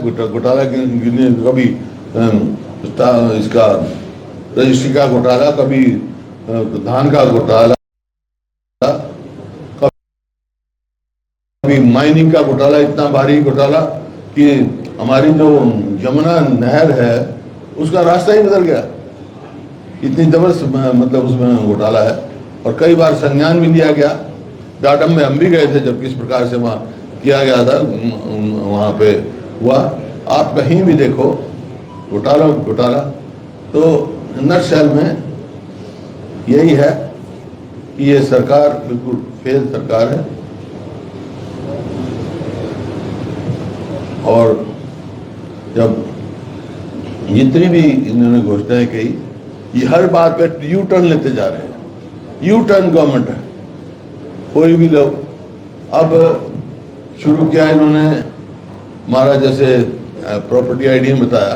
घोटाला कभी इसका रजिस्ट्री का घोटाला, कभी धान का घोटाला, कभी माइनिंग का घोटाला, इतना भारी घोटाला कि हमारी जो यमुना नहर है उसका रास्ता ही बदल गया। इतनी जबरदस्त मतलब उसमें घोटाला है और कई बार संज्ञान भी लिया गया। डाटम में हम भी गए थे जब किस प्रकार से वहाँ किया गया था, वहाँ पे हुआ। आप कहीं भी देखो घोटाला घोटाला। तो नटशेल में यही है कि ये सरकार बिल्कुल फेल सरकार है। और जब जितनी भी इन्होंने घोषणाएं कही, ये हर बात पे यू टर्न लेते जा रहे हैं। यू टर्न गवर्नमेंट है। कोई भी लोग अब शुरू किया इन्होंने, हमारा जैसे प्रॉपर्टी आईडी में बताया,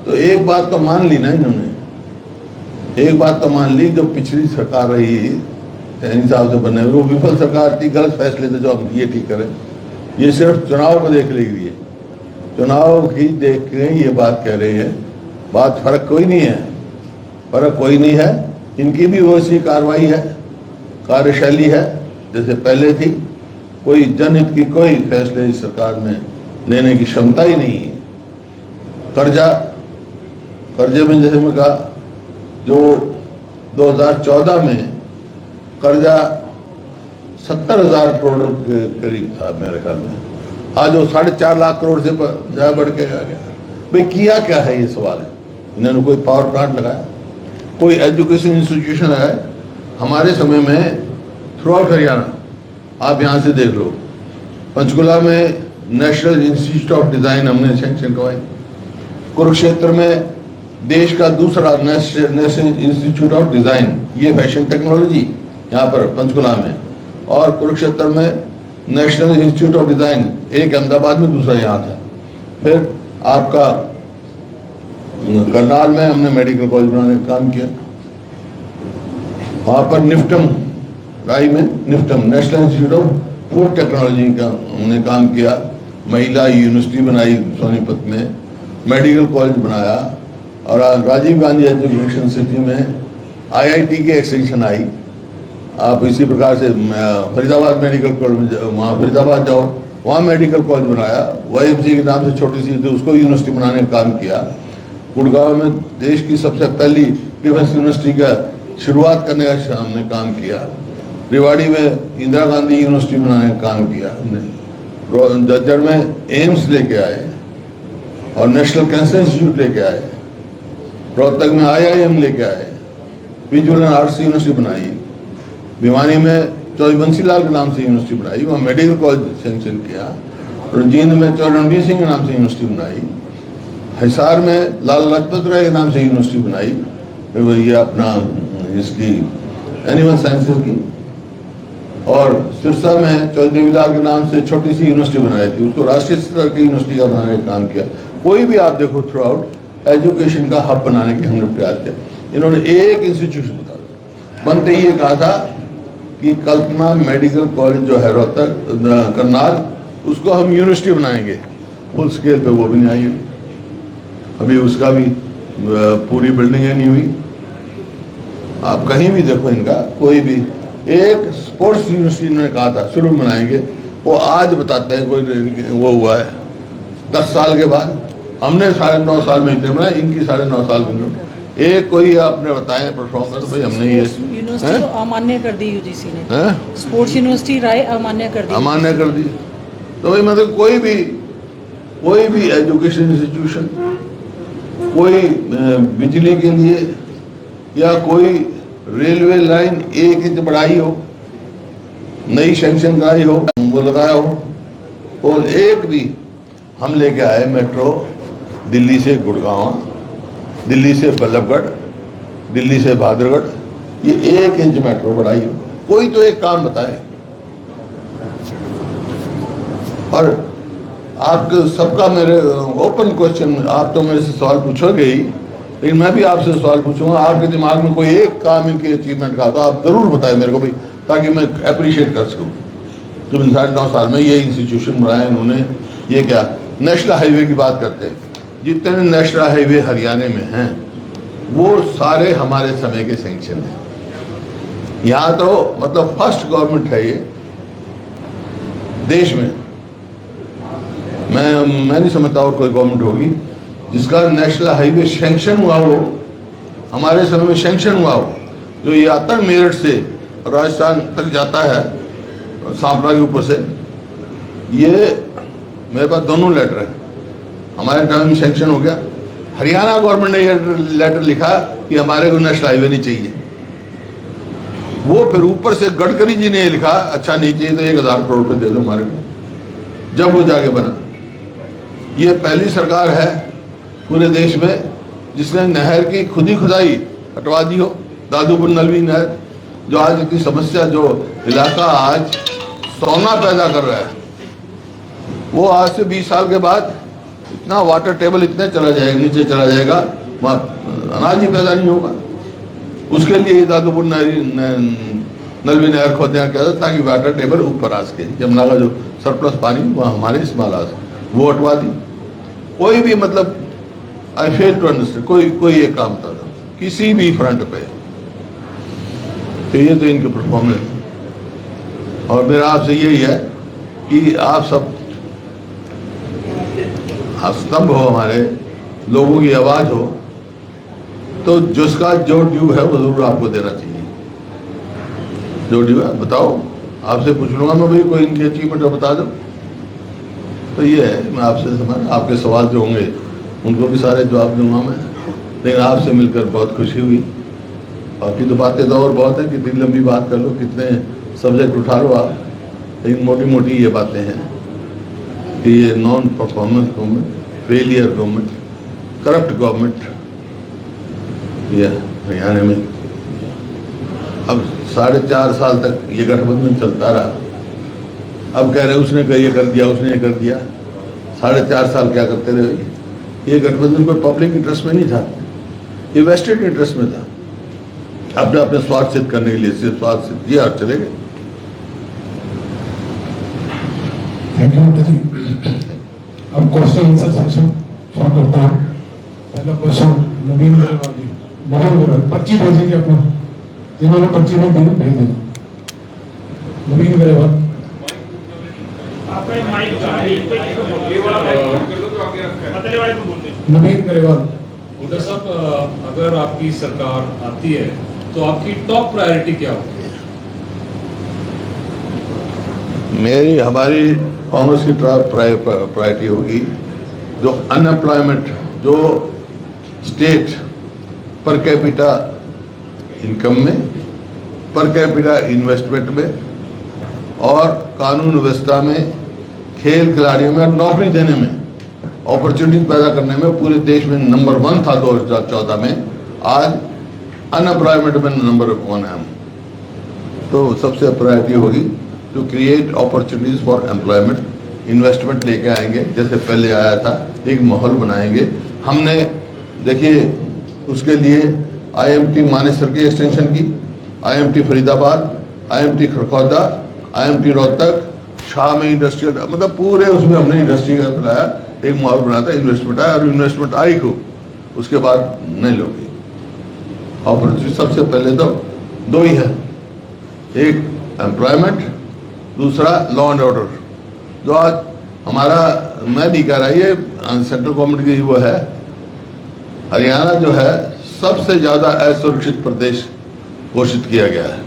तो एक बात तो मान ली ना इन्होंने, एक बात तो मान ली, जो पिछली सरकार रही सैनी साहब से बने वो विफल सरकार थी, गलत फैसले थे जो हम ये ठीक करें। ये सिर्फ चुनाव को देख लेगी, चुनाव की देख के ये बात कह रही है। बात फर्क कोई नहीं है, फर्क कोई नहीं है। इनकी भी वैसी कार्रवाई है, कार्यशैली है जैसे पहले थी। कोई जनहित की कोई फैसले इस सरकार में लेने की क्षमता ही नहीं है। कर्जे में जैसे मैं कहा, जो 2014 में कर्जा 70,000 करोड़ के करीब था मेरे ख्याल में, आज वो 4.5 लाख करोड़ से ज्यादा बढ़ के आ गया। भाई किया क्या है, ये सवाल है। इन्होंने कोई पावर प्लांट लगाया, कोई एजुकेशन इंस्टीट्यूशन लगाया? हमारे समय में थ्रू आउट हरियाणा, आप यहाँ से देख लो, पंचकुला में नेशनल इंस्टीट्यूट ऑफ डिजाइन हमने सैंक्शन करवाई। कुरुक्षेत्र में देश का दूसरा नेशनल इंस्टीट्यूट ऑफ डिजाइन, ये फैशन टेक्नोलॉजी यहाँ पर पंचकुला में, और कुरुक्षेत्र में नेशनल इंस्टीट्यूट ऑफ डिजाइन, एक अहमदाबाद में, दूसरा यहाँ था। फिर आपका करनाल में हमने मेडिकल कॉलेज बनाने का काम किया। वहाँ पर निफ्टम, राई में NIFTEM, national institute of food technology का हमने काम किया। महिला यूनिवर्सिटी बनाई सोनीपत में, मेडिकल कॉलेज बनाया, और राजीव गांधी एजुकेशन सिटी में IIT की एक्सटेंशन आई। आप इसी प्रकार से फरीदाबाद मेडिकल कॉलेज, वहाँ फरीदाबाद जाओ, वहाँ मेडिकल कॉलेज बनाया। YMCA के नाम से छोटी सी थी, उसको यूनिवर्सिटी बनाने का काम किया। गुड़गांव में देश की सबसे पहली डिफेंस यूनिवर्सिटी का शुरुआत करने का हमने काम किया। रेवाड़ी में इंदिरा गांधी यूनिवर्सिटी बनाने का काम किया हमने। जज्जर में एम्स लेके आए और नेशनल कैंसर इंस्टीट्यूट लेके आए। रोहतक में IIM लेके आए। विजुअल एंड आर्ट्स यूनिवर्सिटी बनाई। भिवानी में चौधरी बंसीलाल के नाम से यूनिवर्सिटी बनाई, वहाँ मेडिकल कॉलेज सेंक्शन किया। और जींद में चौधरी रणबीर सिंह के नाम से यूनिवर्सिटी बनाई। हिसार में लाला लाजपत राय के नाम से यूनिवर्सिटी बनाई, ये अपना इसकी एनिमल साइंसेज की। और सिरसा में चौधरी देवीलाल के नाम से छोटी सी यूनिवर्सिटी बनाई थी, उसको राष्ट्रीय स्तर की यूनिवर्सिटी का बनाने का काम किया। कोई भी आप देखो थ्रू आउट एजुकेशन का हब बनाने के हमने प्रयास किया। इन्होंने एक इंस्टीट्यूशन बता बनते ही ये कहा था कि कल्पना मेडिकल कॉलेज जो है रोहतक करनाल, उसको हम यूनिवर्सिटी बनाएंगे फुल स्केल पे। वो भी नहीं आई अभी, उसका भी पूरी बिल्डिंग नहीं हुई। आप कहीं भी देखो इनका कोई भी एक स्पोर्ट्स यूनिवर्सिटी इन्होंने कहा था शुरू में बनाएंगे, वो आज बताते हैं कोई वो हुआ है 10 साल के बाद। हमने 9.5 साल में इतने बनाए, इनकी 9.5 साल में एक कोई आपने बताया परफॉर्मेंस। भाई हमने ये यूनिवर्सिटी तो अमान्य कर दी UGC ने, स्पोर्ट्स यूनिवर्सिटी राय अमान्य कर दी, अमान्य कर दी। तो भाई मतलब कोई भी एजुकेशन इंस्टीट्यूशन, कोई बिजली के लिए या कोई रेलवे लाइन 1 इंच बढ़ाई हो, नई सेंक्शन कराई हो, वो लगाया हो, और एक भी हम लेके आए मेट्रो दिल्ली से गुड़गांव, दिल्ली से बल्लभगढ़, दिल्ली से भादरगढ़, ये 1 इंच मेट्रो बढ़ाई हो, कोई तो एक काम बताए। और आपके सबका मेरे ओपन क्वेश्चन, आप तो मेरे से सवाल पूछोगे ही, लेकिन मैं भी आपसे सवाल पूछूंगा, आपके दिमाग में कोई एक काम इनके अचीवमेंट का तो आप जरूर बताएं मेरे को भी, ताकि मैं अप्रिशिएट कर सकूं। तो 9.5 साल में ये इंस्टीट्यूशन बनाया इन्होंने, ये क्या नेशनल हाईवे की बात करते हैं, जितने नेशनल हाईवे हरियाणा में हैं वो सारे हमारे समय के सैंक्शन हैं। यहाँ तो मतलब फर्स्ट गवर्नमेंट है ये देश में, मैं नहीं समझता और कोई गवर्नमेंट होगी जिसका नेशनल हाईवे सैंक्शन हुआ हो, हमारे समय में सैंक्शन हुआ हो, जो ये आता है मेरठ से राजस्थान तक जाता है सांपला के ऊपर से। ये मेरे पास दोनों लेटर है, हमारे टाइम में सैंक्शन हो गया। हरियाणा गवर्नमेंट ने ये लेटर लिखा कि हमारे को नेशनल हाईवे नहीं चाहिए। वो फिर ऊपर से गडकरी जी ने लिखा अच्छा नहीं चाहिए तो 1000 करोड़ रुपए दे दो हमारे को, जब वो जाके बना। ये पहली सरकार है पूरे देश में जिसने नहर की खुद ही खुदाई हटवा दी हो। दादूपुर नलवी नहर जो आज इतनी समस्या, जो इलाका आज सोना पैदा कर रहा है, वो आज से 20 साल के बाद इतना वाटर टेबल इतने चला जाएगा, नीचे चला जाएगा, वहाँ अनाज ही पैदा नहीं होगा। उसके लिए दादूपुर नलवी नहर खोदना किया था ताकि वाटर टेबल ऊपर आ सके, यमुना का जो सरप्लस पानी वहाँ हमारे इस्तेमाल आ सके, वो हटवा दी। कोई भी मतलब आई फेल टू अंडरस्टैंड कोई एक काम था किसी भी फ्रंट पे। तो ये तो इनकी परफॉर्मेंस। और मेरा आपसे यही है कि आप सब स्तंभ हो, हमारे लोगों की आवाज हो, तो जिसका जो ड्यू है वो जरूर आपको देना चाहिए। जो ड्यू है बताओ, आपसे पूछ लूंगा मैं, भाई कोई इनकी अचीवमेंट बता दो। तो ये है, मैं आपसे समझ, आपके सवाल जो होंगे उनको भी सारे जवाब दूंगा मैं। लेकिन आपसे मिलकर बहुत खुशी हुई। बाकी तो बातें तो और बहुत है, कितनी लंबी बात कर लो, कितने सब्जेक्ट उठा लो आप, लेकिन मोटी मोटी ये बातें हैं कि ये non performance government, failure government, corrupt government ये हरियाणा में अब 4.5 साल तक ये गठबंधन चलता रहा। अब कह रहे उसने ये कर दिया, उसने ये कर दिया। 4.5 साल क्या करते रहे? ये गठबंधन कोई पब्लिक इंटरेस्ट में नहीं था, ये वेस्टेड इंटरेस्ट में था, अपने अपने स्वार्थ सिद्ध करने के लिए सिर्फ स्वार्थ सिद्ध किया और चले गए। थैंक यू जी। अब क्वेश्चन आंसर सेशन शुरू करता हूँ। पहला क्वेश्चन नवीन ग्रेवाल जी, बहुत बुरा पर्ची भेजेंगे अपना, जिन्होंने पर्ची नहीं दी भेज देना। नवीन ग्रेवाल नवीन ग्रेवाल। उधर साहब, अगर आपकी सरकार आती है तो आपकी टॉप प्रायोरिटी क्या होगी? मेरी हमारी कांग्रेस की प्रायोरिटी होगी जो अनएम्प्लॉयमेंट, जो स्टेट पर कैपिटा इनकम में, पर कैपिटा इन्वेस्टमेंट में और कानून व्यवस्था में, खेल खिलाड़ियों में नौकरी देने में, अपॉर्चुनिटी पैदा करने में पूरे देश में नंबर 1 था 2014 में। आज अनएम्प्लॉयमेंट में नंबर 1 है हम। तो सबसे प्रायोरिटी होगी to create opportunities for employment, investment लेके आएंगे जैसे पहले आया था, एक माहौल बनाएंगे। हमने देखिए उसके लिए IMT मानेसर की एक्सटेंशन की, IMT Faridabad, IMT Kharkhoda, IMT Rohtak, Shah में इंडस्ट्रियल, मतलब पूरे उसमें हमने इंडस्ट्री का बनाया, एक माहौल बनाया था, इन्वेस्टमेंट आया और इन्वेस्टमेंट आई को उसके बाद नहीं लोगी। अपॉर्चुनिटी सबसे पहले तो 2 ही है, एक एम्प्लॉयमेंट, दूसरा लॉ एंड ऑर्डर। जो आज हमारा, मैं नहीं कह रहा, ये सेंट्रल गवर्नमेंट की वो है, हरियाणा जो है सबसे ज्यादा असुरक्षित प्रदेश घोषित किया गया है।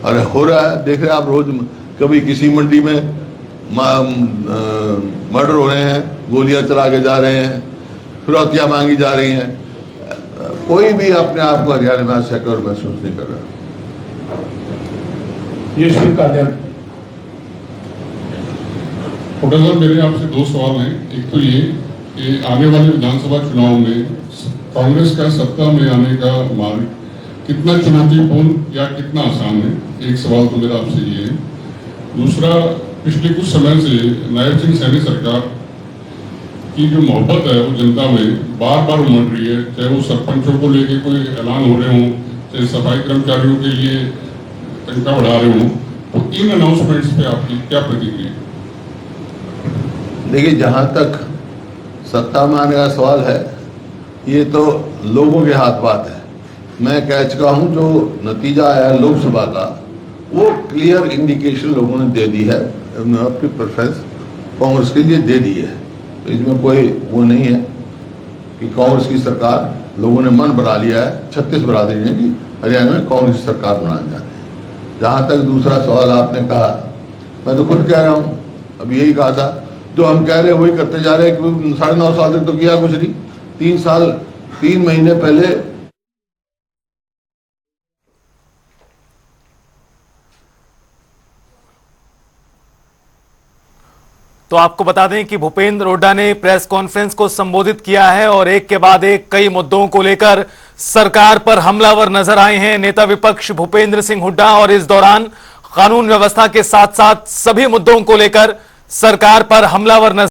और हो रहा है, देख रहे हैं आप, रोज कभी किसी मंडी में मर्डर हो रहे हैं, गोलियां चला के जा रहे हैं, फिरौतियां मांगी जा रही हैं। कोई भी अपने आप को हरियाणा में सिक्योर महसूस नहीं कर रहा। यशवीर कालिया। प्रोफेसर, मेरे आपसे 2 सवाल हैं। एक तो ये कि आने वाले विधानसभा चुनाव में कांग्रेस का सत्ता में आने का मार्ग कितना चुनौतीपूर्ण या कितना आसान है, एक सवाल तो मेरा आपसे ये है। दूसरा, पिछले कुछ समय से नायब सिंह सैनी सरकार की जो मोहब्बत है वो जनता में बार बार उमड़ रही है, चाहे वो सरपंचों को लेके कोई ऐलान हो रहे हों, चाहे सफाई कर्मचारियों के लिए तनख्वाह बढ़ा रहे हों, तो इन अनाउंसमेंट्स पे आपकी क्या प्रतिक्रिया? देखिए, जहाँ तक सत्ता में आने का सवाल है, ये तो लोगों के हाथ बात है। मैं कह चुका हूं, जो नतीजा आया है लोकसभा का, वो क्लियर इंडिकेशन लोगों ने दे दी है, अपनी प्रेफरेंस कांग्रेस के लिए दे दी है। तो इसमें कोई वो नहीं है कि कांग्रेस की सरकार, लोगों ने मन बना लिया है 36 बरादरी ने कि हरियाणा में कांग्रेस की सरकार बनाना चाहते हैं। जहां तक दूसरा सवाल आपने कहा, मैं तो खुद कह रहा हूं, अब यही कहा था, जो हम कह रहे हैं वही करते जा रहे हैं। 9.5 साल तक तो किया कुछ नहीं, 3 महीने पहले तो आपको बता दें कि भूपेंद्र हुड्डा ने प्रेस कॉन्फ्रेंस को संबोधित किया है और एक के बाद एक कई मुद्दों को लेकर सरकार पर हमलावर नजर आए हैं नेता विपक्ष भूपेंद्र सिंह हुड्डा। और इस दौरान कानून व्यवस्था के साथ साथ सभी मुद्दों को लेकर सरकार पर हमलावर नजर